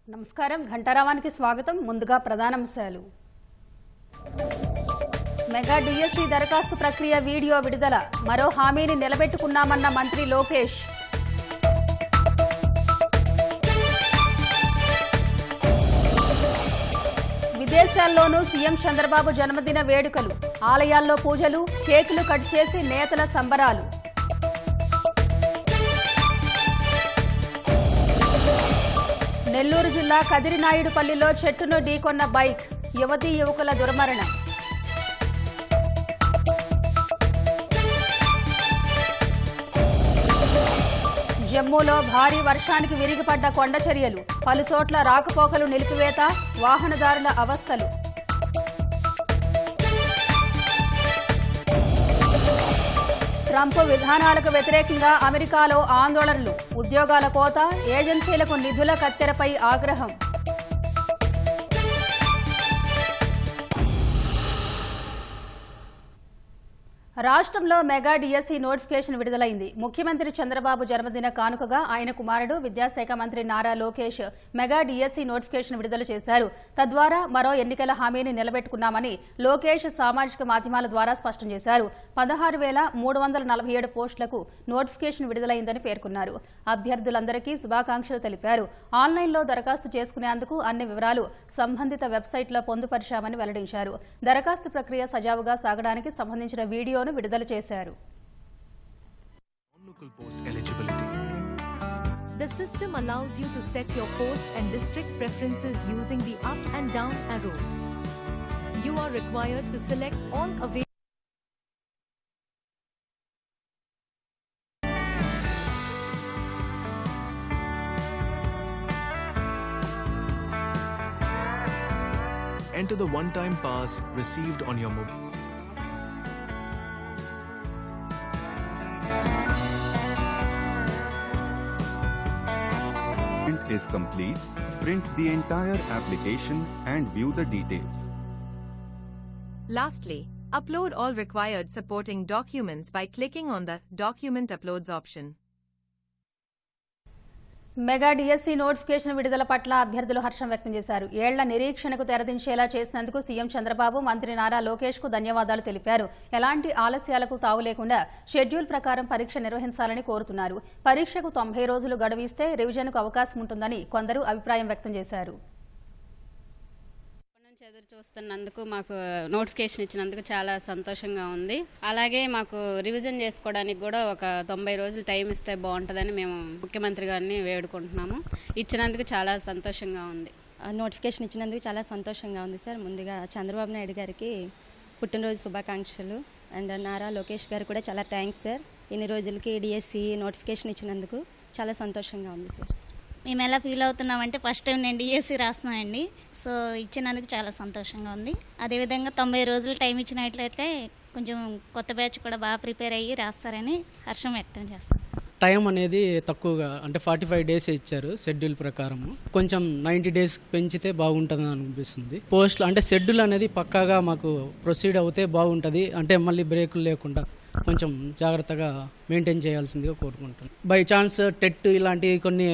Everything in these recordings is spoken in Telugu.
నమస్కారం ఘంటారావానికి స్వాగతం. ముందుగా ప్రధానాంశాలు. మెగా డిఎస్సి దరఖాస్తు ప్రక్రియ వీడియో విడుదల. మరో హామీని నిలబెట్టుకున్నామన్న మంత్రి లోకేష్. విదేశాల్లోనూ సీఎం చంద్రబాబు జన్మదిన వేడుకలు. ఆలయాల్లో పూజలు, కేకులు కట్ చేసి నేతల సంబరాలు. నెల్లూరు జిల్లా కదిరినాయుడుపల్లిలో చెట్టును ఢీకొన్న బైక్. యువతీ యువకుల దుర్మరణం. జమ్మూలో భారీ వర్షానికి విరిగిపడ్డ కొండచర్యలు. పలుచోట్ల రాకపోకలు నిలిపివేత, వాహనదారుల అవస్థలు. ట్రంప్ విధానాలకు వ్యతిరేకంగా అమెరికాలో ఆందోళనలు. ఉద్యోగాల కోత, ఏజెన్సీలకు నిధుల కత్తెరపై ఆగ్రహం. రాష్ట్రంలో మెగా డిఎస్సి నోటిఫికేషన్ విడుదలైంది. ముఖ్యమంత్రి చంద్రబాబు జన్మదిన కానుకగా ఆయన కుమారుడు విద్యాశాఖ మంత్రి Nara Lokesh mega DSC notification విడుదల చేశారు. తద్వారా మరో ఎన్నికల హామీని నిలబెట్టుకున్నామని లోకేష్ సామాజిక మాధ్యమాల ద్వారా స్పష్టం చేశారు. 16,347 పోస్టులకు నోటిఫికేషన్ విడుదలైందని పేర్కొన్నారు. అభ్యర్థులందరికీ శుభాకాంక్షలు తెలిపారు. ఆన్లైన్లో దరఖాస్తు చేసుకునేందుకు అన్ని వివరాలు సంబంధిత వెబ్సైట్లో పొందుపరిచామని వెల్లడించారు. దరఖాస్తు ప్రక్రియ సజావుగా సాగడానికి సంబంధించిన వీడియోను విడుదల చేశారు. The system allows you to set your post and district preferences using the up and down arrows. You are required to select all available. Enter the one-time pass received on your mobile. Is complete, print the entire application and view the details. Lastly, upload all required supporting documents by clicking on the Document Uploads option. Mega DSC notification విడుదల పట్ల అభ్యర్థులు హర్షం వ్యక్తం చేశారు. ఏళ్ల నిరీక్షణకు తెరదించేలా చేసినందుకు సీఎం చంద్రబాబు, మంత్రి నారా లోకేష్ కు ధన్యవాదాలు తెలిపారు. ఎలాంటి ఆలస్యాలకు తావు లేకుండా షెడ్యూల్ ప్రకారం పరీక్ష నిర్వహించాలని కోరుతున్నారు. పరీక్షకు 90 రోజులు గడువు ఇస్తే రివిజన్కు అవకాశం ఉంటుందని కొందరు అభిప్రాయం వ్యక్తం చేశారు. ఎదురు చూస్తున్నందుకు, మాకు నోటిఫికేషన్ ఇచ్చినందుకు చాలా సంతోషంగా ఉంది. అలాగే మాకు రివిజన్ చేసుకోవడానికి కూడా ఒక 90 రోజులు టైం ఇస్తే బాగుంటుందని మేము ముఖ్యమంత్రి గారిని వేడుకుంటున్నాము. ఇచ్చినందుకు చాలా సంతోషంగా ఉంది. నోటిఫికేషన్ ఇచ్చినందుకు చాలా సంతోషంగా ఉంది సార్. ముందుగా చంద్రబాబు నాయుడు గారికి పుట్టినరోజు శుభాకాంక్షలు. అండ్ నారా లోకేష్ గారు కూడా చాలా థ్యాంక్స్ సార్. ఇన్ని రోజులకి డిఎస్సి నోటిఫికేషన్ ఇచ్చినందుకు చాలా సంతోషంగా ఉంది సార్. మేము ఎలా ఫీల్ అవుతున్నామంటే ఫస్ట్ టైం నేను డిఎస్సి రాస్తున్నానండి. సో ఇచ్చినందుకు చాలా సంతోషంగా ఉంది. అదేవిధంగా 90 రోజులు టైం ఇచ్చినట్లయితే కొంచెం కొత్త బ్యాచ్ కూడా బాగా ప్రిపేర్ అయ్యి రాస్తారని హర్షం వ్యక్తం చేస్తాను. టైం అనేది తక్కువగా అంటే 45 డేస్ ఇచ్చారు షెడ్యూల్ ప్రకారం. కొంచెం 90 డేస్ పెంచితే బాగుంటుంది అనిపిస్తుంది. పోస్టులు అంటే షెడ్యూల్ అనేది పక్కాగా మాకు ప్రొసీడ్ అవుతే బాగుంటుంది. అంటే మళ్ళీ బ్రేకులు లేకుండా కొంచెం జాగ్రత్తగా మెయింటైన్ చేయాల్సిందిగా కోరుకుంటాను. బై ఛాన్స్ టెట్ ఇలాంటి కొన్ని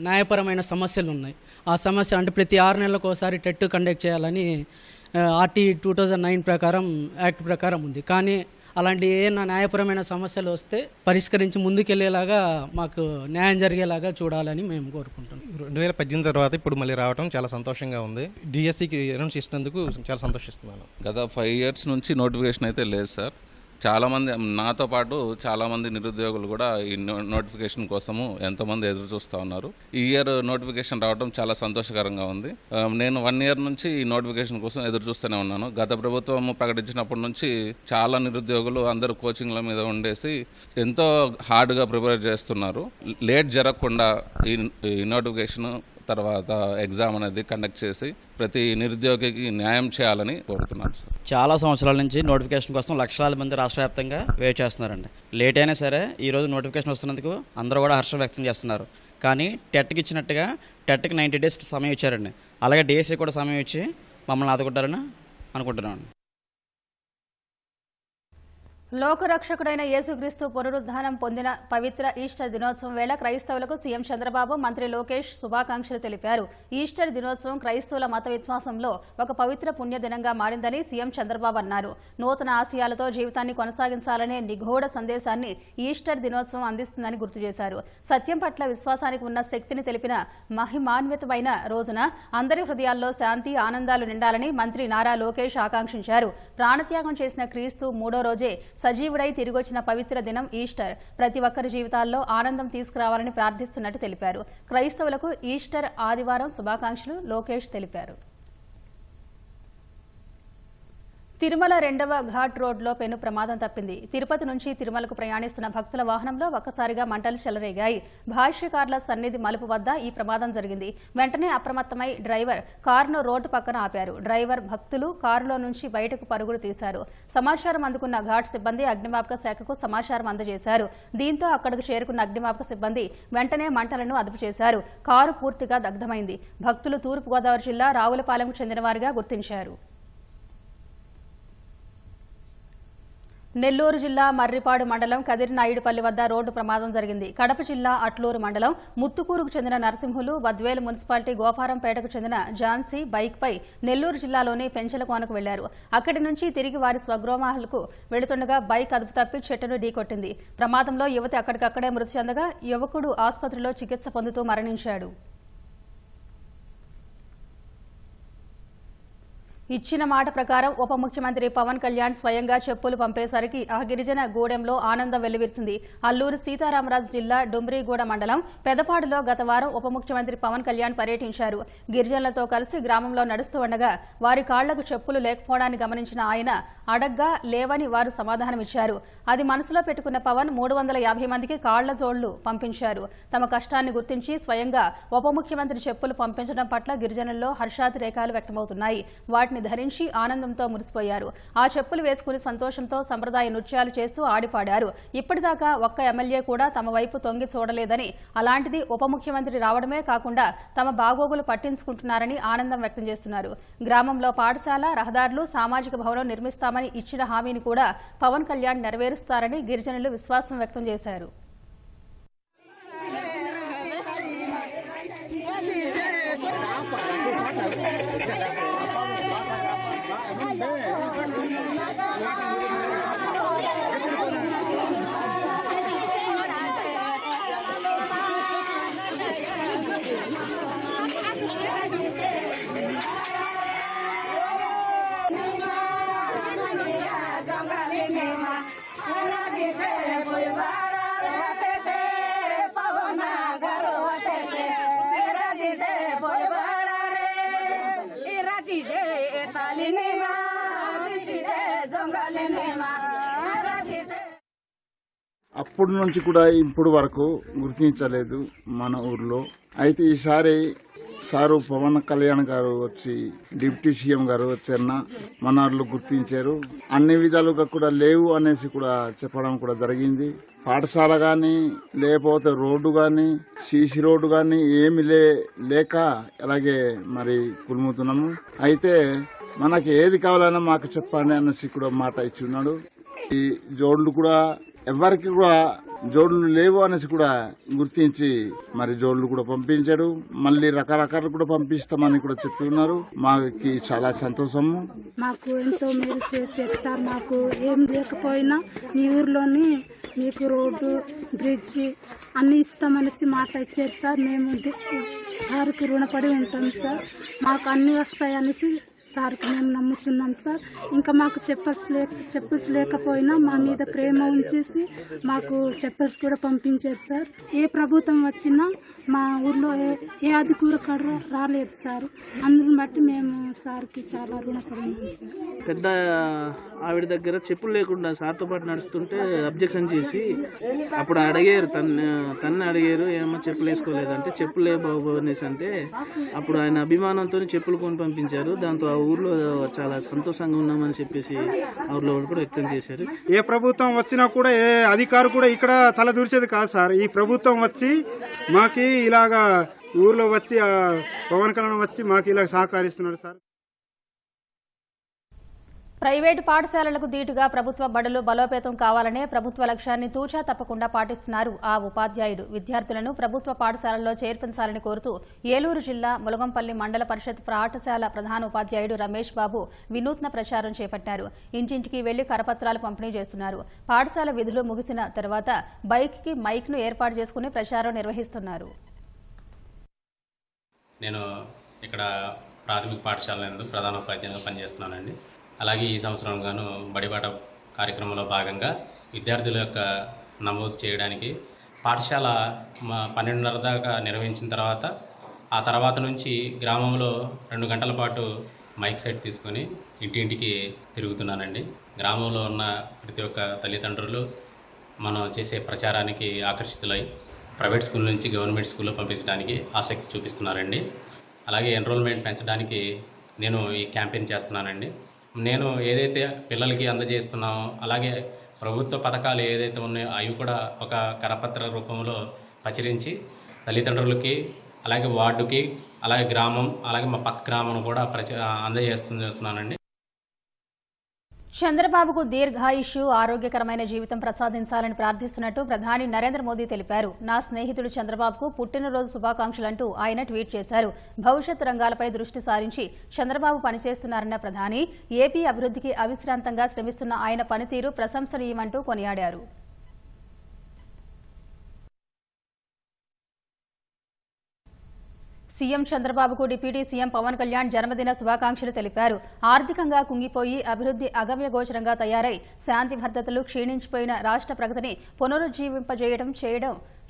న్యాయపరమైన సమస్యలు ఉన్నాయి. ఆ సమస్య అంటే ప్రతి 6 నెలలకు ఒకసారి టెట్ కండక్ట్ చేయాలని ఆర్టీ 2009 ప్రకారం యాక్ట్ ప్రకారం ఉంది. కానీ అలాంటి ఏమైనా న్యాయపరమైన సమస్యలు వస్తే పరిష్కరించి ముందుకెళ్లేలాగా మాకు న్యాయం జరిగేలాగా చూడాలని మేము కోరుకుంటున్నాం. 2018 తర్వాత ఇప్పుడు మళ్ళీ రావడం చాలా సంతోషంగా ఉంది. డిఎస్సికి అనౌన్స్ చేసినందుకు చాలా సంతోషిస్తున్నాను. గత 5 years నుంచి నోటిఫికేషన్ అయితే లేదు సార్. చాలామంది నాతో పాటు చాలామంది నిరుద్యోగులు కూడా ఈ నోటిఫికేషన్ కోసము ఎంతోమంది ఎదురు చూస్తూ ఉన్నారు. ఈ ఇయర్ నోటిఫికేషన్ రావడం చాలా సంతోషకరంగా ఉంది. నేను 1 year నుంచి ఈ నోటిఫికేషన్ కోసం ఎదురు చూస్తూనే ఉన్నాను. గత ప్రభుత్వం ప్రకటించినప్పటి నుంచి చాలా నిరుద్యోగులు అందరూ కోచింగ్ల మీద ఉండేసి ఎంతో హార్డ్గా ప్రిపేర్ చేస్తున్నారు. లేట్ జరగకుండా ఈ నోటిఫికేషన్ తర్వాత ఎగ్జామ్ అనేది కండక్ట్ చేసి ప్రతి నిరుద్యోగికి న్యాయం చేయాలని కోరుతున్నాను సార్. చాలా సంవత్సరాల నుంచి నోటిఫికేషన్ కోసం లక్షలాది మంది రాష్ట్ర వ్యాప్తంగా వెయిట్ చేస్తున్నారండి. లేట్ అయినా సరే ఈరోజు నోటిఫికేషన్ వస్తున్నందుకు అందరూ కూడా హర్షం వ్యక్తం చేస్తున్నారు. కానీ టెట్కి ఇచ్చినట్టుగా టెట్కి 90 డేస్ సమయం ఇచ్చారండి. అలాగే డిఎస్సి కూడా సమయం ఇచ్చి మమ్మల్ని ఆదుకుంటారని అనుకుంటున్నాను. లోకరక్షకుడైన యేసుక్రీస్తు పునరుద్ధానం పొందిన పవిత్ర ఈస్టర్ దినోత్సవం వేళ క్రైస్తవులకు సీఎం చంద్రబాబు, మంత్రి లోకేష్ శుభాకాంక్షలు తెలిపారు. ఈస్టర్ దినోత్సవం క్రైస్తవుల మత విశ్వాసంలో ఒక పవిత్ర పుణ్యదినంగా మారిందని సీఎం చంద్రబాబు అన్నారు. నూతన ఆశయాలతో జీవితాన్ని కొనసాగించాలనే నిగూఢ సందేశాన్ని ఈస్టర్ దినోత్సవం అందిస్తుందని గుర్తు చేశారు. సత్యం పట్ల విశ్వాసానికి ఉన్న శక్తిని తెలిపిన మహిమాన్వితమైన రోజున అందరి హృదయాల్లో శాంతి, ఆనందాలు నిండాలని మంత్రి నారా లోకేష్ ఆకాంక్షించారు. ప్రాణత్యాగం చేసిన క్రీస్తు మూడో రోజే సజీవుడై తిరిగొచ్చిన పవిత్ర దినం ఈస్టర్. ప్రతి ఒక్కరి జీవితాల్లో ఆనందం తీసుకురావాలని ప్రార్థిస్తున్నట్టు తెలిపారు. క్రైస్తవులకు ఈస్టర్ ఆదివారం శుభాకాంక్షలు లోకేష్ తెలిపారు. తిరుమల 2వ ఘాట్ రోడ్లో పెను ప్రమాదం తప్పింది. తిరుపతి నుంచి తిరుమలకు ప్రయాణిస్తున్న భక్తుల వాహనంలో ఒక్కసారిగా మంటలు చెలరేగాయి. భాష్యకారుల సన్నిధి మలుపు వద్ద ఈ ప్రమాదం జరిగింది. వెంటనే అప్రమత్తమై డ్రైవర్ కారును రోడ్డు పక్కన ఆపారు. డ్రైవర్, భక్తులు కారులో నుంచి బయటకు పరుగులు తీశారు. సమాచారం అందుకున్న ఘాట్ సిబ్బంది అగ్నిమాపక శాఖకు సమాచారం అందజేశారు. దీంతో అక్కడికి చేరుకున్న అగ్నిమాపక సిబ్బంది వెంటనే మంటలను అదుపు చేశారు. కారు పూర్తిగా దగ్ధమైంది. భక్తులు తూర్పుగోదావరి జిల్లా రావులపాలెంకు చెందినవారిగా గుర్తించారు. నెల్లూరు జిల్లా మర్రిపాడు మండలం కదిరినాయుడుపల్లి వద్ద రోడ్డు ప్రమాదం జరిగింది. కడప జిల్లా అట్లూరు మండలం ముత్తుకూరుకు చెందిన నరసింహులు, బద్వేలు మున్సిపాలిటీ గోపారంపేటకు చెందిన ఝాన్సీ బైక్పై నెల్లూరు జిల్లాలోని పెంచలకోనకు వెళ్లారు. అక్కడి నుంచి తిరిగి వారి స్వగృహాలకు వెళుతుండగా బైక్ అదుపు తప్పి చెట్టును ఢీకొట్టింది. ప్రమాదంలో యువతి అక్కడికక్కడే మృతి చెందగా యువకుడు ఆసుపత్రిలో చికిత్స పొందుతూ మరణించాడు. ఇచ్చిన మాట ప్రకారం ఉప ముఖ్యమంత్రి పవన్ కళ్యాణ్ స్వయంగా చెప్పులు పంపేసరికి ఆ గిరిజన గూడెంలో ఆనందం వెల్లివిరిసింది. అల్లూరు సీతారామరాజు జిల్లా డుమ్రిగూడ మండలం పెదపాడులో గత వారం ఉప ముఖ్యమంత్రి పవన్ కళ్యాణ్ పర్యటించారు. గిరిజనులతో కలిసి గ్రామంలో నడుస్తూ ఉండగా వారి కాళ్లకు చెప్పులు లేకపోవడాన్ని గమనించిన ఆయన అడగ్గా లేవని వారు సమాధానమిచ్చారు. అది మనసులో పెట్టుకున్న పవన్ 350 మందికి కాళ్ల జోళ్లు పంపించారు. తమ కష్టాన్ని గుర్తించి స్వయంగా ఉప ముఖ్యమంత్రి చెప్పులు పంపించడం పట్ల గిరిజనుల్లో హర్షాతిరేకాలు వ్యక్తమవుతున్నాయి. వాటిని ధరించి ఆనందంతో మురిసిపోయారు. ఆ చెప్పులు వేసుకుని సంతోషంతో సంప్రదాయ నృత్యాలు చేస్తూ ఆడిపాడారు. ఇప్పటిదాకా ఒక్క ఎమ్మెల్యే కూడా తమ వైపు తొంగి చూడలేదని, అలాంటిది ఉప ముఖ్యమంత్రి రావడమే కాకుండా తమ బాగోగులు పట్టించుకుంటున్నారని ఆనందం వ్యక్తం చేస్తున్నారు. గ్రామంలో పాఠశాల, రహదారులు, సామాజిక భవనం నిర్మిస్తామని ఇచ్చిన హామీని కూడా పవన్ కళ్యాణ్ నెరవేరుస్తారని గిరిజనులు విశ్వాసం వ్యక్తం చేశారు. అప్పటి నుంచి కూడా ఇప్పుడు వరకు గుర్తించలేదు మన ఊర్లో. అయితే ఈసారి సారు పవన్ కళ్యాణ్ గారు వచ్చి, డిప్యూటీ సీఎం గారు వచ్చారన్న మన ఊర్లో గుర్తించారు. అన్ని విధాలుగా కూడా లేవు అనేసి కూడా చెప్పడం కూడా జరిగింది. పాఠశాల గాని, లేకపోతే రోడ్డు గాని, సీసీ రోడ్డు గాని ఏమి లేక అలాగే మరి కులుముతున్నాము. అయితే మనకి ఏది కావాలన్నా మాకు చెప్పండి అనేసి కూడా మాట ఇచ్చి ఉన్నాడు. ఈ జోడ్లు కూడా ఎవరికి కూడా జోడ్లు లేవు అనేసి కూడా గుర్తించి మరి జోడ్లు కూడా పంపించాడు. మళ్ళీ రకరకాలు కూడా పంపిస్తామని కూడా చెప్పి ఉన్నారు. మాకు చాలా సంతోషము. మాకు ఎంతో మేలు చేశారు సార్. మాకు ఏం లేకపోయినా మీ ఊర్లోని మీకు రోడ్డు, బ్రిడ్జి అన్ని ఇస్తామనేసి మాట ఇచ్చారు సార్. మేము సార్కి రుణపడి ఉంటాం సార్. మాకు అన్ని వస్తాయనేసి సార్కి మేము నమ్ముచున్నాం సార్. ఇంకా మాకు చెప్పల్స్ లేకపోయినా మా మీద ప్రేమ ఉంచేసి మాకు చెప్పల్స్ కూడా పంపించారు సార్. ఏ ప్రభుత్వం వచ్చినా మా ఊర్లో ఏ అధికారి రాలేదు సార్. అందుని బట్టి మేము సార్కి చాలా రుణపడినాం సార్. పెద్ద ఆవిడ దగ్గర చెప్పులు లేకుండా సార్తో పాటు నడుస్తుంటే అబ్జెక్షన్ చేసి అప్పుడు అడిగారు, తన్ను అడిగారు, ఏమో చెప్పులు వేసుకోలేదంటే చెప్పులు ఏ బాబు అనేసి అంటే అప్పుడు ఆయన అభిమానంతో చెప్పులు కొని పంపించారు. దాంతో ఆ ఊర్లో చాలా సంతోషంగా ఉన్నామని చెప్పేసి ఆ ఊర్లో కూడా వ్యక్తం చేశారు. ఏ ప్రభుత్వం వచ్చినా కూడా ఏ అధికారి కూడా ఇక్కడ తల దూర్చేది కాదు సార్. ఈ ప్రభుత్వం వచ్చి మాకి ఇలాగా ఊర్లో వచ్చి పవన్ కళ్యాణ్ వచ్చి మాకు ఇలా సహకరిస్తున్నాడు సార్. ప్రైవేటు పాఠశాలలకు దీటుగా ప్రభుత్వ బడులు బలోపేతం కావాలనే ప్రభుత్వ లక్ష్యాన్ని తూచా తప్పకుండా పాటిస్తున్నారు ఆ ఉపాధ్యాయుడు. విద్యార్థులను ప్రభుత్వ పాఠశాలల్లో చేర్పించాలని కోరుతూ ఏలూరు జిల్లా ములగంపల్లి మండల పరిషత్ పాఠశాల ప్రధాన ఉపాధ్యాయుడు రమేష్ బాబు వినూత్న ప్రచారం చేపట్టారు. ఇంటింటికి వెళ్లి కరపత్రాలు పంపిణీ చేస్తున్నారు. పాఠశాల విధులు ముగిసిన తర్వాత బైక్కి మైక్ను ఏర్పాటు చేసుకుని ప్రచారం నిర్వహిస్తున్నారు. నేను ఇక్కడ ప్రాథమిక పాఠశాల నందు ప్రధాన ఉపాధ్యాయునిగా పనిచేస్తున్నానండి. అలాగే ఈ సంవత్సరం గాను బడిబాట కార్యక్రమంలో భాగంగా విద్యార్థుల యొక్క నమోదు చేయడానికి పాఠశాల 12:30 దాకా నిర్వహించిన ఆ తర్వాత నుంచి గ్రామంలో 2 గంటల పాటు మైక్ సెట్ తీసుకొని ఇంటింటికి తిరుగుతున్నానండి. గ్రామంలో ఉన్న ప్రతి ఒక్క తల్లిదండ్రులు మనం చేసే ప్రచారానికి ఆకర్షితులై ప్రైవేట్ స్కూల్ నుంచి గవర్నమెంట్ స్కూల్లో పంపించడానికి ఆసక్తి చూపిస్తున్నారండి. అలాగే ఎన్రోల్మెంట్ పెంచడానికి నేను ఈ క్యాంపెయిన్ చేస్తున్నానండి. నేను ఏదైతే పిల్లలకి అందజేస్తున్నామో అలాగే ప్రభుత్వ పథకాలు ఏదైతే ఉన్నాయో అవి కూడా ఒక కరపత్ర రూపంలో ప్రచురించి తల్లిదండ్రులకి అలాగే వార్డుకి అలాగే గ్రామం అలాగే మా పక్క గ్రామం కూడా అందజేస్తున్నానండి. చంద్రబాబుకు దీర్ఘాయుష్షు ఆరోగ్యకరమైన జీవితం ప్రసాదించాలని ప్రార్థిస్తున్నట్టు ప్రధాని నరేంద్ర మోదీ తెలిపారు. నా స్నేహితుడు చంద్రబాబుకు పుట్టినరోజు శుభాకాంక్షలంటూ ఆయన ట్వీట్ చేశారు. భవిష్యత్ రంగాలపై దృష్టి సారించి చంద్రబాబు పనిచేస్తున్నారన్న ప్రధాని ఏపీ అభివృద్ధికి అవిశ్రాంతంగా శ్రమిస్తున్న ఆయన పనితీరు ప్రశంసనీయమంటూ కొనియాడారు. సీఎం చంద్రబాబుకు డిప్యూటీ సీఎం పవన్ కళ్యాణ్ జన్మదిన శుభాకాంక్షలు తెలిపారు. ఆర్థికంగా కుంగిపోయి అభివృద్ధి అగమ్యగోచరంగా తయారై శాంతి భద్రతలు క్షీణించిపోయిన రాష్ట్ర ప్రగతిని పునరుజ్జీవింపజేయడం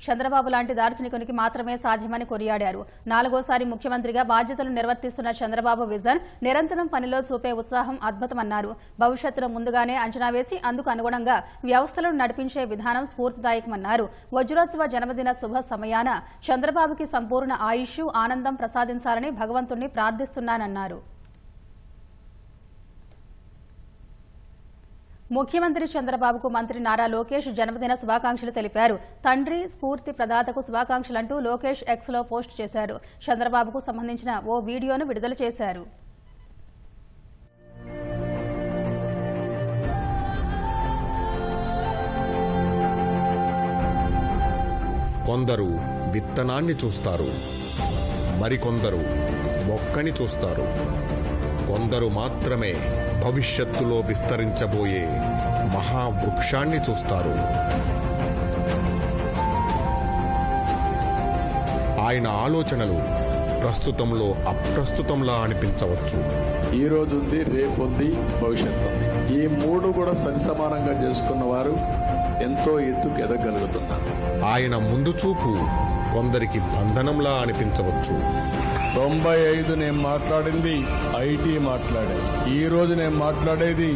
చంద్రబాబు లాంటి దార్శనికునికి మాత్రమే సాధ్యమని కొనియాడారు. 4వ ముఖ్యమంత్రిగా బాధ్యతలు నిర్వర్తిస్తున్న చంద్రబాబు విజన్, నిరంతరం పనిలో చూపే ఉత్సాహం అద్భుతమన్నారు. భవిష్యత్తును ముందుగానే అంచనా వేసి అందుకు అనుగుణంగా వ్యవస్థలను నడిపించే విధానం స్ఫూర్తిదాయకమన్నారు. వజ్రోత్సవ జన్మదిన శుభ సమయాన చంద్రబాబుకి సంపూర్ణ ఆయుష్, ఆనందం ప్రసాదించాలని భగవంతుణ్ణి ప్రార్థిస్తున్నానన్నారు. ముఖ్యమంత్రి చంద్రబాబుకు మంత్రి నారా లోకేష్ జన్మదిన శుభాకాంక్షలు తెలిపారు. తండ్రి స్ఫూర్తి ప్రదాతకు శుభాకాంక్షలంటూ లోకేష్ ఎక్స్లో పోస్ట్ చేశారు. చంద్రబాబుకు సంబంధించిన ఓ వీడియోను విడుదల చేశారు. కొందరు విత్తనాన్ని చూస్తారు, మరికొందరు మొక్కని చూస్తారు. కొందరు మాత్రమే భవిష్యత్తులో విస్తరించబోయే మహావృక్షాన్ని చూస్తారు. ఆయన ఆలోచనలు ప్రస్తుతంలో అప్రస్తుతంలా అనిపించవచ్చు. ఈ రోజు ఉంది, రేపు ఉంది, భవిష్యత్తు ఉంది. ఈ 3 కూడా సరిసమానంగా చేసుకున్న వారు ఎంతో ఎత్తుకు ఎదగలుగుతున్నారు. ఆయన ముందు చూపు కొందరికి బంధనంలా అనిపించవచ్చు. 95 నేను మాట్లాడింది ఐటీ మాట్లాడాను. ఈ రోజు నేను మాట్లాడేది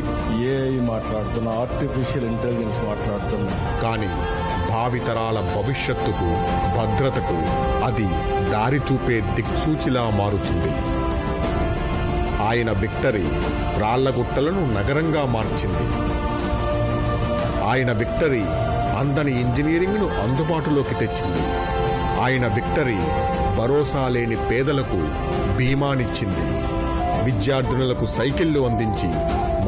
ఏఐ మాట్లాడుతున్నా, ఆర్టిఫిషియల్ ఇంటెలిజెన్స్ మాట్లాడుతున్నా. కానీ భావితరాల భవిష్యత్తుకు, భద్రతకు అది దారి చూపే దిక్సూచిలా మారుతుంది. ఆయన విక్టరీ రాళ్లగుట్టలను నగరంగా మార్చింది. ఆయన విక్టరీ అందని ఇంజనీరింగ్ను అందుబాటులోకి తెచ్చింది. ఆయన విక్టరీ భరోసా లేని పేదలకు బీమానిచ్చింది. విద్యార్థినులకు సైకిళ్లు అందించి,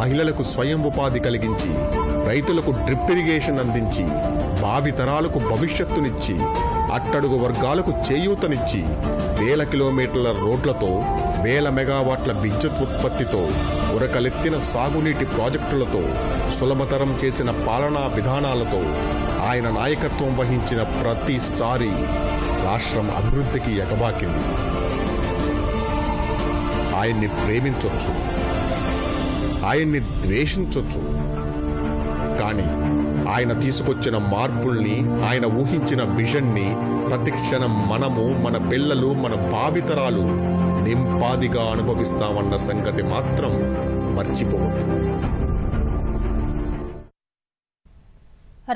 మహిళలకు స్వయం ఉపాధి కలిగించి, రైతులకు డ్రిప్ ఇరిగేషన్ అందించి, భావితరాలకు భవిష్యత్తునిచ్చి, అట్టడుగు వర్గాలకు చేయూతనిచ్చి, వేల కిలోమీటర్ల రోడ్లతో, వేల మెగావాట్ల విద్యుత్ ఉత్పత్తితో, ఉరకలెత్తిన సాగునీటి ప్రాజెక్టులతో, సులభతరం చేసిన పాలనా విధానాలతో ఆయన నాయకత్వం వహించిన ప్రతిసారి రాష్ట్రం అభివృద్ధికి ఎగబాకింది. ఆయన్ని ప్రేమించొచ్చు, ఆయన్ని ద్వేషించొచ్చు, కానీ ఆయన తీసుకొచ్చిన మార్పుల్ని, ఆయన ఊహించిన విజన్ని ప్రతిక్షణం మనము, మన పిల్లలు, మన భావితరాలు నింపాదిగా అనుభవిస్తామన్న సంగతి మాత్రం మర్చిపోవద్దు.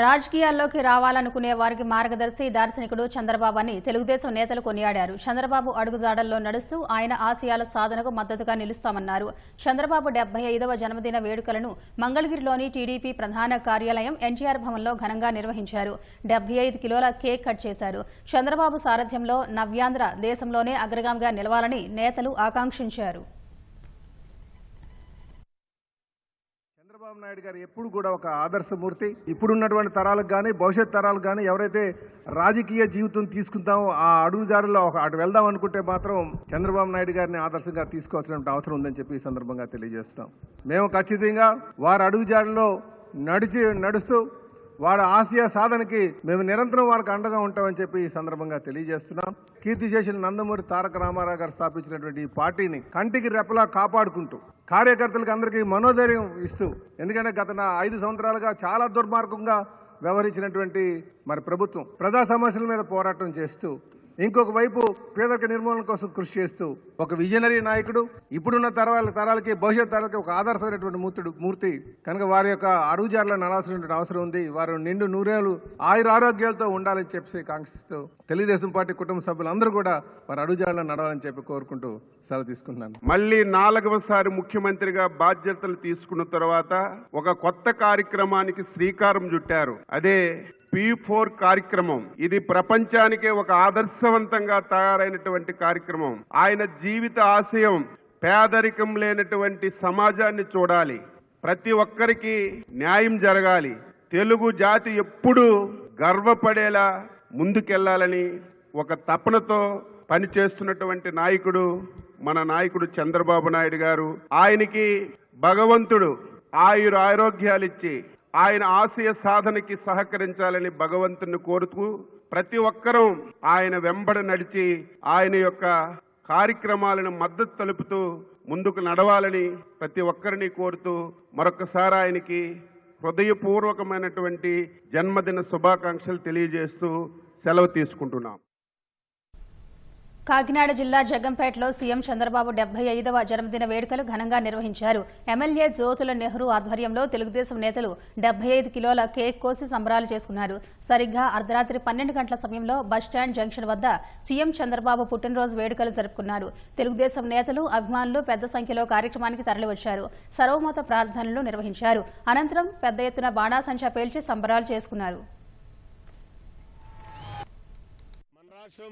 రాజకీయాల్లోకి రావాలనుకునే వారికి మార్గదర్శి, దార్శనికుడు చంద్రబాబు అని తెలుగుదేశం నేతలు కొనియాడారు. చంద్రబాబు అడుగుజాడల్లో నడుస్తూ ఆయన ఆశయాల సాధనకు మద్దతుగా నిలుస్తామన్నారు. చంద్రబాబు 75వ జన్మదిన వేడుకలను మంగళగిరిలోని టీడీపీ ప్రధాన కార్యాలయం ఎన్టీఆర్ భవన్లో ఘనంగా నిర్వహించారు. 75 కిలోల కేక్ కట్ చేశారు. చంద్రబాబు సారథ్యంలో నవ్యాంధ్ర దేశంలోనే అగ్రగామిగా నిలవాలని నేతలు ఆకాంక్షించారు. చంద్రబాబు నాయుడు గారు ఎప్పుడు కూడా ఒక ఆదర్శమూర్తి. ఇప్పుడున్నటువంటి తరాలకు కానీ భవిష్యత్ తరాలకు కానీ ఎవరైతే రాజకీయ జీవితం తీసుకుంటామో ఆ అడుగుదారుల్లో అటు వెళ్దాం అనుకుంటే మాత్రం చంద్రబాబు నాయుడు గారిని ఆదర్శంగా తీసుకోవాల్సిన అవసరం ఉందని చెప్పి ఈ సందర్భంగా తెలియజేస్తున్నాం. మేము ఖచ్చితంగా వారి అడుగుజాడల్లో నడుస్తూ వారి ఆశయ సాధనకి మేము నిరంతరం వాళ్ళకి అండగా ఉంటామని చెప్పి ఈ సందర్భంగా తెలియజేస్తున్నాం. కీర్తిశేషులు నందమూరి తారక రామారావు గారు స్థాపించినటువంటి ఈ పార్టీని కంటికి రెప్పలా కాపాడుకుంటూ కార్యకర్తలకు అందరికీ మనోధైర్యం ఇస్తూ, ఎందుకంటే గత 5 సంవత్సరాలుగా చాలా దుర్మార్గంగా వ్యవహరించినటువంటి ప్రభుత్వం ప్రజా సమస్యల మీద పోరాటం చేస్తూ, ఇంకొక వైపు పేదరిక నిర్మూలన కోసం కృషి చేస్తూ ఒక విజనరీ నాయకుడు, ఇప్పుడున్న తరాలకి భవిష్యత్ తరాలకి ఒక ఆదర్శమైనటువంటి మూర్తి కనుక వారి యొక్క అడుగుజాడలో నడవాల్సినటువంటి అవసరం ఉంది. వారు నిండు నూరేళ్లు ఆయురారోగ్యాలతో ఉండాలని చెప్పి కాంక్షిస్తూ తెలుగుదేశం పార్టీ కుటుంబ సభ్యులందరూ కూడా వారి అడుగుజాడలో నడవాలని చెప్పి కోరుకుంటూ సెలవు తీసుకుంటున్నాను. మళ్ళీ 4వసారి ముఖ్యమంత్రిగా బాధ్యతలు తీసుకున్న తర్వాత ఒక కొత్త కార్యక్రమానికి శ్రీకారం చుట్టారు. అదే P4 కార్యక్రమం. ఇది ప్రపంచానికే ఒక ఆదర్శవంతంగా తయారైనటువంటి కార్యక్రమం. ఆయన జీవిత ఆశయం పేదరికం లేనటువంటి సమాజాన్ని చూడాలి, ప్రతి ఒక్కరికి న్యాయం జరగాలి, తెలుగు జాతి ఎప్పుడూ గర్వపడేలా ముందుకెళ్లాలని ఒక తపనతో పనిచేస్తున్నటువంటి నాయకుడు మన నాయకుడు చంద్రబాబు నాయుడు గారు. ఆయనకి భగవంతుడు ఆరోగ్యాలిచ్చి ఆయన ఆశయ సాధనకి సహకరించాలని భగవంతుని కోరుతూ ప్రతి ఒక్కరూ ఆయన వెంబడి నడిచి ఆయన యొక్క కార్యక్రమాలను మద్దతు తెలుపుతూ ముందుకు నడవాలని ప్రతి ఒక్కరిని కోరుతూ మరొకసారి ఆయనకి హృదయపూర్వకమైనటువంటి జన్మదిన శుభాకాంక్షలు తెలియజేస్తూ సెలవు తీసుకుంటున్నాం. కాకినాడ జిల్లా జగ్గంపేటలో సీఎం చంద్రబాబు 75వ జన్మదిన వేడుకలు ఘనంగా నిర్వహించారు. ఎమ్మెల్యే జ్యోతుల నెహ్రూ ఆధ్వర్యంలో తెలుగుదేశం నేతలు 75 కిలోల కేక్ కోసి సంబరాలు చేసుకున్నారు. సరిగ్గా అర్ధరాత్రి 12 గంటల సమయంలో బస్టాండ్ జంక్షన్ వద్ద సీఎం చంద్రబాబు పుట్టినరోజు వేడుకలు జరుపుకున్నారు. తెలుగుదేశం నేతలు, అభిమానులు పెద్ద సంఖ్యలో కార్యక్రమానికి తరలివచ్చారు. సర్వమత ప్రార్థనలు నిర్వహించారు. అనంతరం పెద్ద ఎత్తున బాణాసంచా పేల్చి సంబరాలు చేసుకున్నారు.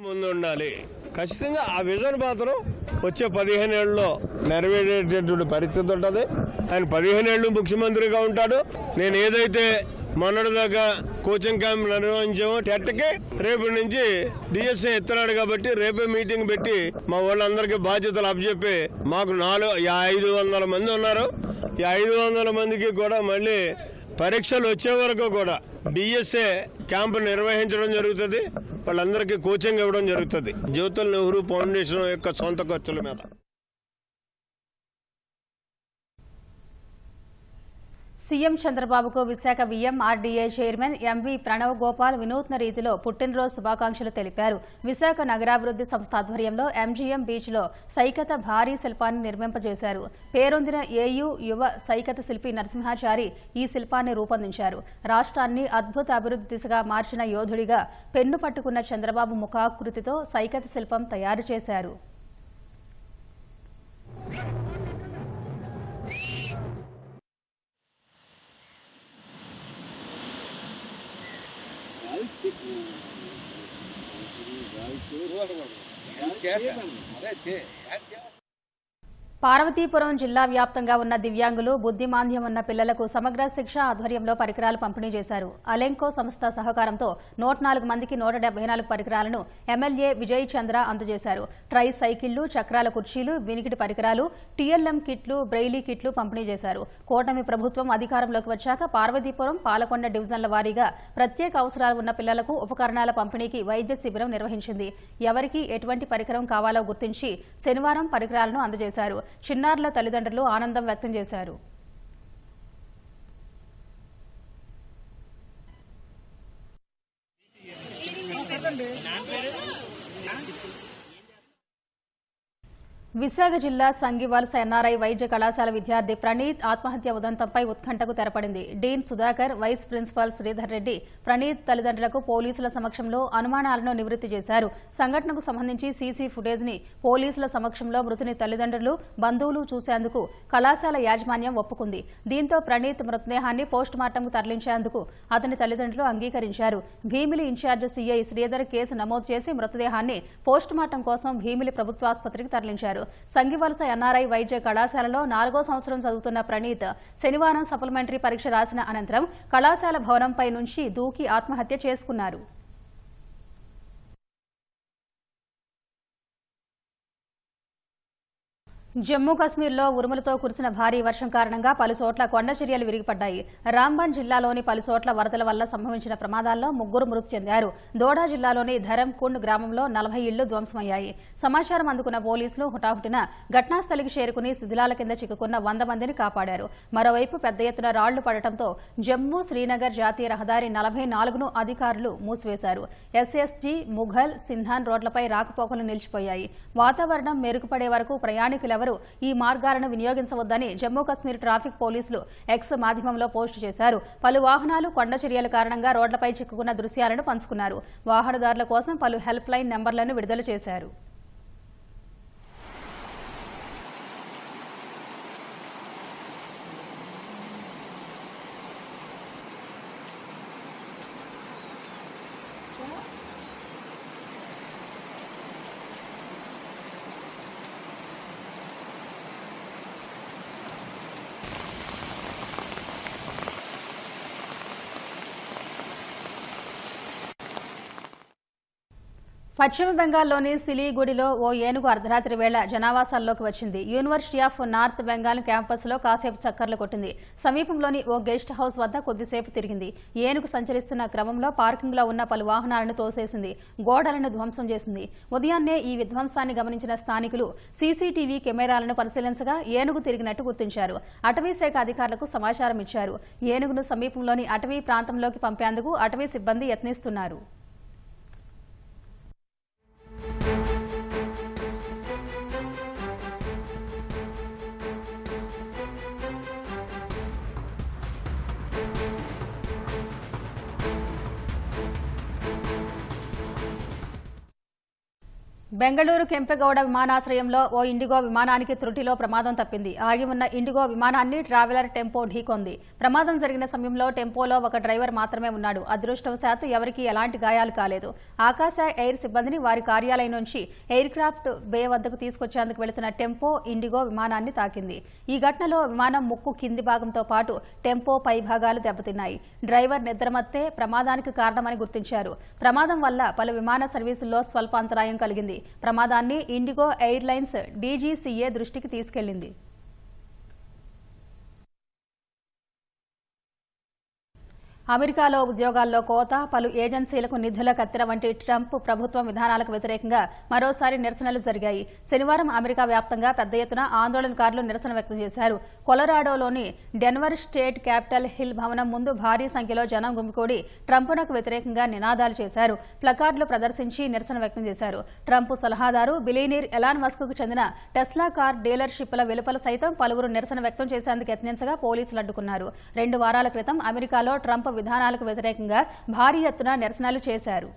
ముందు ఉండాలి, ఖచ్చితంగా ఆ విజన్ మాత్రం వచ్చే 15 ఏళ్ళలో నెరవేరేటటువంటి పరిస్థితి ఉంటుంది. ఆయన 15 ఏళ్ళు ముఖ్యమంత్రిగా ఉంటాడు. నేను ఏదైతే మొన్నటిదాకా కోచింగ్ క్యాంప్ నిర్వహించామో టెట్కి రేపు నుంచి డిఎస్ఏ ఎత్తున్నాడు కాబట్టి రేపే మీటింగ్ పెట్టి మా వాళ్ళందరికీ బాధ్యతలు అప్పచెప్పి మాకు 500 మంది ఉన్నారు. ఈ 500 మందికి కూడా మళ్ళీ పరీక్షలు వచ్చే వరకు కూడా డిఎస్ఏ క్యాంపు నిర్వహించడం జరుగుతుంది. వాళ్ళందరికీ కోచింగ్ ఇవ్వడం జరుగుతుంది జ్యోతుల నెహ్రూ ఫౌండేషన్ యొక్క సొంత ఖర్చుల మీద. సీఎం చంద్రబాబుకు Visakha VMRDA chairman MV Pranav Gopal వినూత్న రీతిలో పుట్టినరోజు శుభాకాంక్షలు తెలిపారు. విశాఖ నగరాభివృద్ధి సంస్థ ఆధ్వర్యంలో MGM బీచ్లో సైకత భారీ శిల్పాన్ని నిర్మింపజేశారు. పేరొందిన AU యువ సైకత శిల్పి నరసింహాచారి ఈ శిల్పాన్ని రూపొందించారు. రాష్ట్రాన్ని అద్భుత అభివృద్ధి దిశగా మార్చిన యోధుడిగా పెన్ను పట్టుకున్న చంద్రబాబు ముఖాకృతితో సైకత శిల్పం తయారు చేశారు. పార్వతీపురం జిల్లా వ్యాప్తంగా ఉన్న దివ్యాంగులు, బుద్ధిమాంద్యం ఉన్న పిల్లలకు సమగ్ర శిక్ష ఆధ్వర్యంలో పరికరాలు పంపిణీ చేశారు. అలెంకో సంస్థ సహకారంతో 104 మందికి 174 పరికరాలను ఎమ్మెల్యే విజయ్ చంద్ర అందజేశారు. ట్రై సైకిళ్లు, చక్రాల కుర్చీలు, వినికిడి పరికరాలు, TLM కిట్లు, బ్రెయిలీ కిట్లు పంపిణీ చేశారు. కూటమి ప్రభుత్వం అధికారంలోకి వచ్చాక పార్వతీపురం, పాలకొండ డివిజన్ల వారీగా ప్రత్యేక అవసరాలు ఉన్న పిల్లలకు ఉపకరణాల పంపిణీకి వైద్య శిబిరం నిర్వహించింది. ఎవరికి ఎటువంటి పరికరం కావాలో గుర్తించి శనివారం పరికరాలను అందజేశారు. చిన్నారుల తల్లిదండ్రులు ఆనందం వ్యక్తం చేశారు. విశాఖ జిల్లా సంగివలస NRI వైద్య కళాశాల విద్యార్థి ప్రణీత్ ఆత్మహత్య ఉదంతంపై ఉత్కంఠకు తెరపడింది. డీన్ సుధాకర్, వైస్ ప్రిన్సిపాల్ శ్రీధర్ రెడ్డి ప్రణీత్ తల్లిదండ్రులకు పోలీసుల సమక్షంలో అనుమానాలను నివృత్తి చేశారు. సంఘటనకు సంబంధించి సీసీ ఫుటేజ్ ని పోలీసుల సమక్షంలో మృతుని తల్లిదండ్రులు, బంధువులు చూసేందుకు కళాశాల యాజమాన్యం ఒప్పుకుంది. దీంతో ప్రణీత్ మృతదేహాన్ని పోస్టుమార్టంకు తరలించేందుకు అతని తల్లిదండ్రులు అంగీకరించారు. Bheemili in-charge CI Sridhar case నమోదు చేసి మృతదేహాన్ని పోస్టుమార్టం కోసం భీమిలి ప్రభుత్వాసుపత్రికి తరలించారు. చేశారు. సంగివలస ఎన్ఆర్ఐ వైద్య కళాశాలలో 4వ సంవత్సరం చదువుతున్న ప్రణీత్ శనివారం సప్లిమెంటరీ పరీక్ష రాసిన అనంతరం కళాశాల భవనంపై నుంచి దూకి ఆత్మహత్య చేసుకున్నారు. జమ్మూ కశ్మీర్లో ఉరుములతో కురిసిన భారీ వర్షం కారణంగా పలు చోట్ల కొండ చర్యలు విరిగిపడ్డాయి. రాంబన్ జిల్లాలోని పలు చోట్ల వరదల వల్ల సంభవించిన ప్రమాదాల్లో 3 మృతి చెందారు. దోడా జిల్లాలోని ధరంకుండ్ గ్రామంలో 40 ఇళ్లు ధ్వంసమయ్యాయి. సమాచారం అందుకున్న పోలీసులు హుటాహుటిన ఘటనాస్థలికి చేరుకుని శిథిలాల కింద చిక్కుకున్న 100 మందిని కాపాడారు. మరోవైపు పెద్ద ఎత్తున రాళ్లు పడటంతో జమ్మూ శ్రీనగర్ జాతీయ రహదారి 44ను అధికారులు మూసివేశారు. ఎస్ఎస్జీ, ముఘల్, సింధాన్ రోడ్లపై రాకపోకలు నిలిచిపోయాయి. వాతావరణం మెరుగుపడే వరకు ప్రయాణికుల ఈ మార్గాలను వినియోగించవద్దని జమ్మూ కశ్మీర్ ట్రాఫిక్ పోలీసులు ఎక్స్ మాధ్యమంలో పోస్టు చేశారు. పలు వాహనాలు కొండ చర్యల కారణంగా రోడ్లపై చిక్కుకున్న దృశ్యాలను పంచుకున్నారు. వాహనదారుల కోసం పలు హెల్ప్ లైన్ నెంబర్లను విడుదల చేశారు. పశ్చిమ బెంగాల్లోని సిలిగుడిలో ఓ ఏనుగు అర్ధరాత్రి వేళ జనావాసాల్లోకి వచ్చింది. యూనివర్సిటీ ఆఫ్ నార్త్ బెంగాల్ క్యాంపస్లో కాసేపు చక్కర్లు కొట్టింది. సమీపంలోని ఓ గెస్ట్ హౌస్ వద్ద కొద్దిసేపు తిరిగింది. ఏనుగు సంచరిస్తున్న క్రమంలో పార్కింగ్లో ఉన్న పలు వాహనాలను తోసేసింది. గోడలను ధ్వంసం చేసింది. ఉదయాన్నే ఈ విధ్వంసాన్ని గమనించిన స్థానికులు సీసీటీవీ కెమెరాలను పరిశీలించగా ఏనుగు తిరిగినట్టు గుర్తించారు. అటవీ శాఖ అధికారులకు సమాచారం ఇచ్చారు. ఏనుగును సమీపంలోని అటవీ ప్రాంతంలోకి పంపేందుకు అటవీ సిబ్బంది యత్నిస్తున్నారు. బెంగళూరు కెంపెగౌడ విమానాశ్రయంలో ఓ ఇండిగో విమానానికి త్రుటిలో ప్రమాదం తప్పింది. ఆగి ఉన్న ఇండిగో విమానాన్ని ట్రావెలర్ టెంపో ఢీకొంది. ప్రమాదం జరిగిన సమయంలో టెంపోలో ఒక డ్రైవర్ మాత్రమే ఉన్నాడు. అదృష్టవశాత్తు ఎవరికీ ఎలాంటి గాయాలు కాలేదు. ఆకాశ ఎయిర్ సిబ్బందిని వారి కార్యాలయం నుంచి ఎయిర్ క్రాఫ్ట్ బే వద్దకు తీసుకొచ్చేందుకు వెళుతున్న టెంపో ఇండిగో విమానాన్ని తాకింది. ఈ ఘటనలో విమానం ముక్కు కింది భాగంతో పాటు టెంపో పై భాగాలు దెబ్బతిన్నాయి. డ్రైవర్ నిద్రమత్తే ప్రమాదానికి కారణమని గుర్తించారు. ప్రమాదం వల్ల పలు విమాన సర్వీసుల్లో స్వల్ప అంతరాయం కలిగింది. ప్రమాదాన్ని ఇండిగో ఎయిర్లైన్స్ డీజీసీఏ దృష్టికి తీసుకెళ్లింది. అమెరికాలో ఉద్యోగాల్లో కోత, పలు ఏజెన్సీలకు నిధుల కత్తెర వంటి ట్రంప్ ప్రభుత్వం విధానాలకు వ్యతిరేకంగా మరోసారి నిరసనలు జరిగాయి. శనివారం అమెరికా వ్యాప్తంగా పెద్ద ఎత్తున ఆందోళనకారులు నిరసన వ్యక్తం చేశారు. కొలరాడోలోని డెన్వర్ స్టేట్ క్యాపిటల్ హిల్ భవనం ముందు భారీ సంఖ్యలో జనం గుమికూడి ట్రంప్నకు వ్యతిరేకంగా నినాదాలు చేశారు. ప్లకార్డులు ప్రదర్శించి నిరసన వ్యక్తం చేశారు. ట్రంప్ సలహాదారు బిలీనీర్ ఎలాన్ మస్క్కు చెందిన టెస్లా కార్ డీలర్షిప్ల వెలుపల సైతం పలువురు నిరసన వ్యక్తం చేసేందుకు యత్నించగా పోలీసులు అడ్డుకున్నారు. 2 వారాల క్రితం అమెరికాలో ట్రంప్ విధానాలకు వ్యతిరేకంగా భారీ ఎత్తున నిరసనలు చేశారు.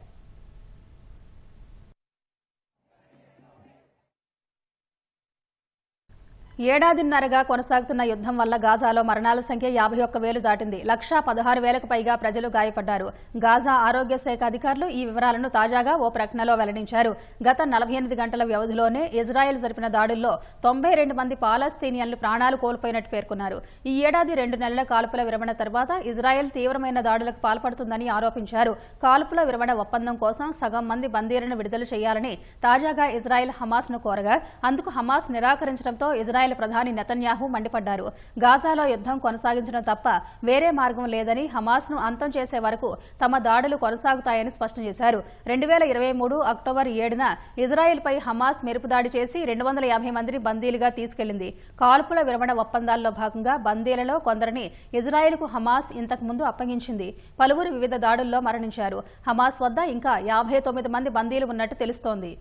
ఏడాదిన్నరగా కొనసాగుతున్న యుద్దం వల్ల గాజాలో మరణాల సంఖ్య 51,000 దాటింది. 116,000కు పైగా ప్రజలు గాయపడ్డారు. గాజా ఆరోగ్య శాఖ అధికారులు ఈ వివరాలను తాజాగా ఓ ప్రకటనలో వెల్లడించారు. గత 48 గంటల వ్యవధిలోనే ఇజ్రాయెల్ జరిపిన దాడుల్లో 92 మంది పాలస్తీనియన్లు ప్రాణాలు కోల్పోయినట్టు పేర్కొన్నారు. ఈ ఏడాది 2 నెలల కాల్పుల విరమణ తర్వాత ఇజ్రాయెల్ తీవ్రమైన దాడులకు పాల్పడుతుందని ఆరోపించారు. కాల్పుల విరమణ ఒప్పందం కోసం సగం మంది బందీలను విడుదల చేయాలని తాజాగా ఇజ్రాయెల్ హమాస్ను కోరగా అందుకు హమాస్ నిరాకరించడంతో ఇజ్రాయెల్ ప్రధాని నెతన్యాహు మండిపడ్డారు. గాజాలో యుద్దం కొనసాగించడం తప్ప వేరే మార్గం లేదని, హమాస్ను అంతం చేసే వరకు తమ దాడులు కొనసాగుతాయని స్పష్టం చేశారు. 2023 అక్టోబర్ 7న ఇజ్రాయెల్పై హమాస్ మెరుపుదాడి చేసి 250 మందిని బందీలుగా తీసుకెళ్లింది. కాల్పుల విరమణ ఒప్పందాల్లో భాగంగా బందీలలో కొందరిని ఇజ్రాయెల్కు హమాస్ ఇంతకు ముందు అప్పగించింది. పలువురు వివిధ దాడుల్లో మరణించారు. హమాస్ వద్ద ఇంకా 59 మంది బందీలు ఉన్నట్టు తెలుస్తోంది.